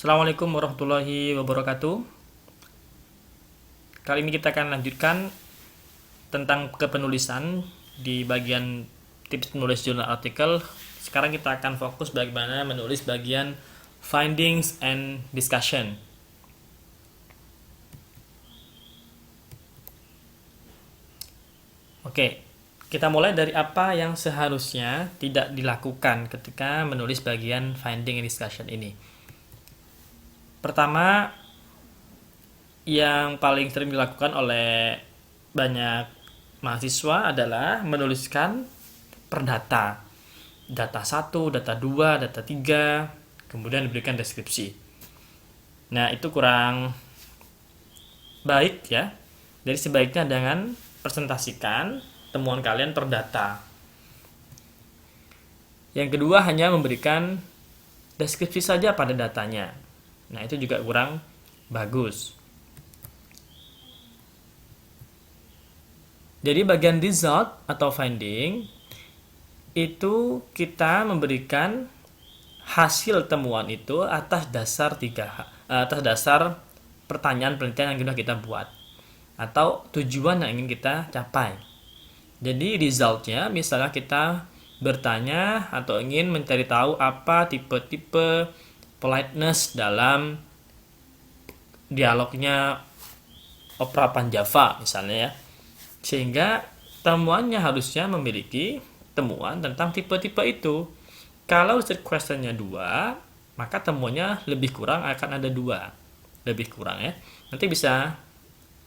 Assalamualaikum warahmatullahi wabarakatuh. Kali ini kita akan lanjutkan tentang kepenulisan di bagian tips menulis jurnal artikel. Sekarang kita akan fokus bagaimana menulis bagian findings and discussion. Oke, kita mulai dari apa yang seharusnya tidak dilakukan ketika menulis bagian finding and discussion ini. Pertama, yang paling sering dilakukan oleh banyak mahasiswa adalah menuliskan per data. Data 1, data 2, data 3, kemudian diberikan deskripsi. Nah, itu kurang baik ya. Jadi sebaiknya dengan presentasikan temuan kalian per data. Yang kedua, hanya memberikan deskripsi saja pada datanya. Nah, itu juga kurang bagus. Jadi bagian result atau finding itu kita memberikan hasil temuan itu atas dasar pertanyaan penelitian yang sudah kita buat atau tujuan yang ingin kita capai. Jadi resultnya misalnya kita bertanya atau ingin mencari tahu apa tipe-tipe politeness dalam dialognya opera Panjava misalnya ya. Sehingga temuannya harusnya memiliki temuan tentang tipe-tipe itu. Kalau research questionnya 2, maka temuannya lebih kurang akan ada 2. Lebih kurang ya. Nanti bisa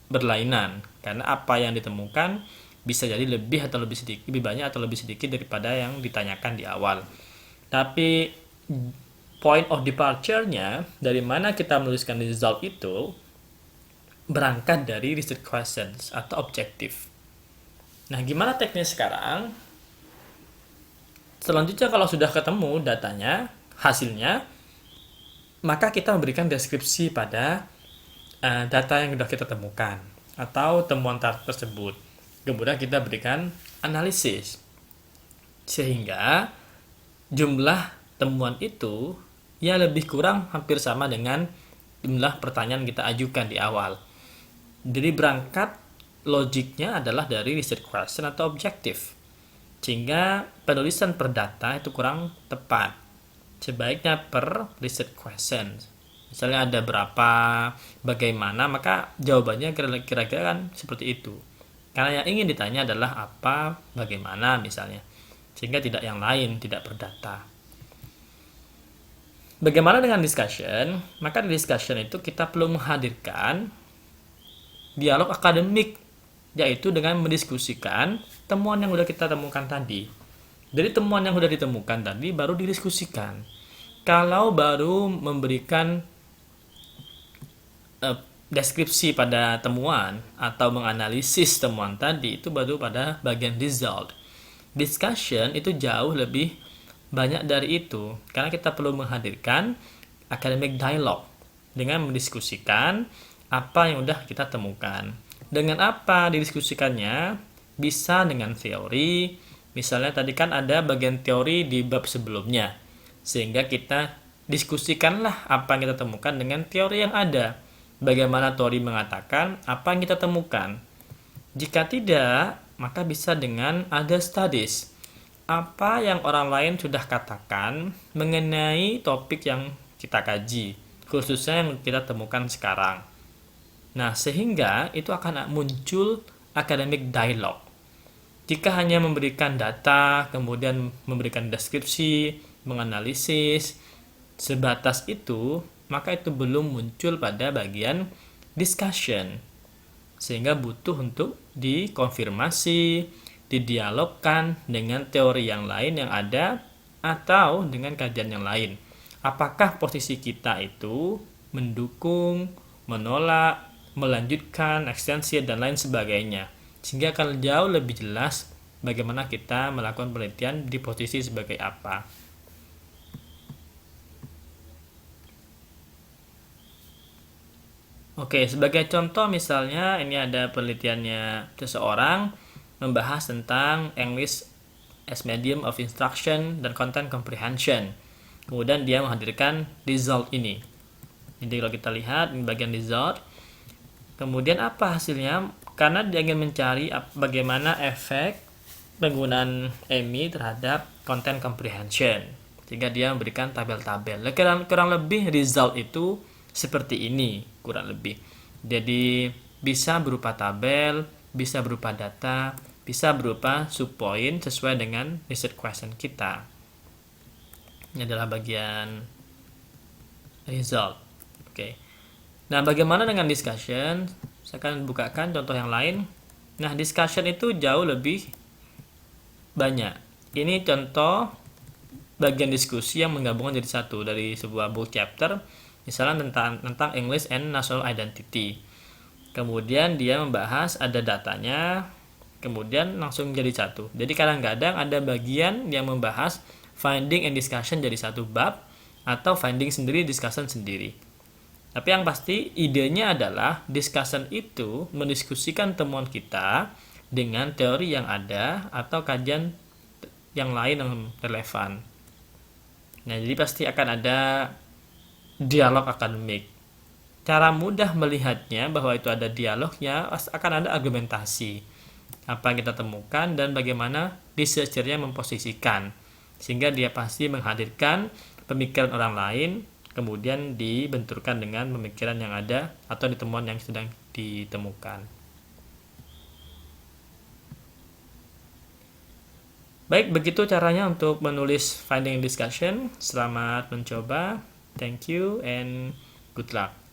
berlainan karena apa yang ditemukan bisa jadi lebih atau lebih sedikit, lebih banyak atau lebih sedikit daripada yang ditanyakan di awal. Tapi point of departure-nya dari mana kita menuliskan result itu berangkat dari research questions atau objektif. Nah, gimana teknis sekarang? Selanjutnya kalau sudah ketemu datanya, hasilnya, maka kita memberikan deskripsi pada data yang sudah kita temukan atau temuan tersebut. Kemudian kita berikan analisis. Sehingga jumlah temuan itu ya lebih kurang hampir sama dengan jumlah pertanyaan yang kita ajukan di awal. Jadi berangkat logiknya adalah dari research question atau objektif. Sehingga penulisan per data itu kurang tepat. Sebaiknya per research question. Misalnya ada berapa, bagaimana, maka jawabannya kira-kira kan seperti itu. Karena yang ingin ditanya adalah apa, bagaimana misalnya. Sehingga tidak yang lain, tidak per data. Bagaimana dengan discussion? Maka di discussion itu kita perlu menghadirkan dialog akademik, yaitu dengan mendiskusikan temuan yang sudah kita temukan tadi. Jadi temuan yang sudah ditemukan tadi baru didiskusikan. Kalau baru memberikan deskripsi pada temuan atau menganalisis temuan tadi, itu baru pada bagian result. Discussion itu jauh lebih banyak dari itu, karena kita perlu menghadirkan academic dialogue dengan mendiskusikan apa yang sudah kita temukan. Dengan apa didiskusikannya? Bisa dengan teori. Misalnya tadi kan ada bagian teori di bab sebelumnya, sehingga kita diskusikanlah apa yang kita temukan dengan teori yang ada. Bagaimana teori mengatakan apa yang kita temukan. Jika tidak, maka bisa dengan other studies. Apa yang orang lain sudah katakan mengenai topik yang kita kaji, khususnya yang kita temukan sekarang. Nah, sehingga itu akan muncul academic dialogue. Jika hanya memberikan data, kemudian memberikan deskripsi, menganalisis, sebatas itu, maka itu belum muncul pada bagian discussion. Sehingga butuh untuk dikonfirmasi, didialogkan dengan teori yang lain yang ada atau dengan kajian yang lain. Apakah posisi kita itu mendukung, menolak, melanjutkan, ekstensi, dan lain sebagainya. Sehingga akan jauh lebih jelas bagaimana kita melakukan penelitian di posisi sebagai apa. Oke, sebagai contoh misalnya ini ada penelitiannya seseorang membahas tentang English as medium of instruction dan content comprehension. Kemudian dia menghadirkan result ini. Jadi kalau kita lihat di bagian result, kemudian apa hasilnya? Karena dia ingin mencari bagaimana efek penggunaan AMI terhadap content comprehension, sehingga dia memberikan tabel-tabel. Kurang lebih result itu seperti ini, kurang lebih. Jadi bisa berupa tabel, bisa berupa data, bisa berupa subpoint sesuai dengan research question kita. Ini adalah bagian result. Oke. Nah, bagaimana dengan discussion? Saya akan bukakan contoh yang lain. Nah, discussion itu jauh lebih banyak. Ini contoh bagian diskusi yang menggabungkan jadi satu dari sebuah book chapter, misalnya tentang English and National Identity. Kemudian dia membahas, ada datanya, kemudian langsung jadi satu. Jadi kadang-kadang ada bagian yang membahas finding and discussion jadi satu bab, atau finding sendiri, discussion sendiri. Tapi yang pasti idenya adalah discussion itu mendiskusikan temuan kita dengan teori yang ada atau kajian yang lain yang relevan. Nah, jadi pasti akan ada dialog akademik. Cara mudah melihatnya bahwa itu ada dialognya, akan ada argumentasi. Apa yang kita temukan dan bagaimana researchernya memposisikan. Sehingga dia pasti menghadirkan pemikiran orang lain, kemudian dibenturkan dengan pemikiran yang ada atau temuan yang sedang ditemukan. Baik, begitu caranya untuk menulis finding discussion. Selamat mencoba. Thank you and good luck.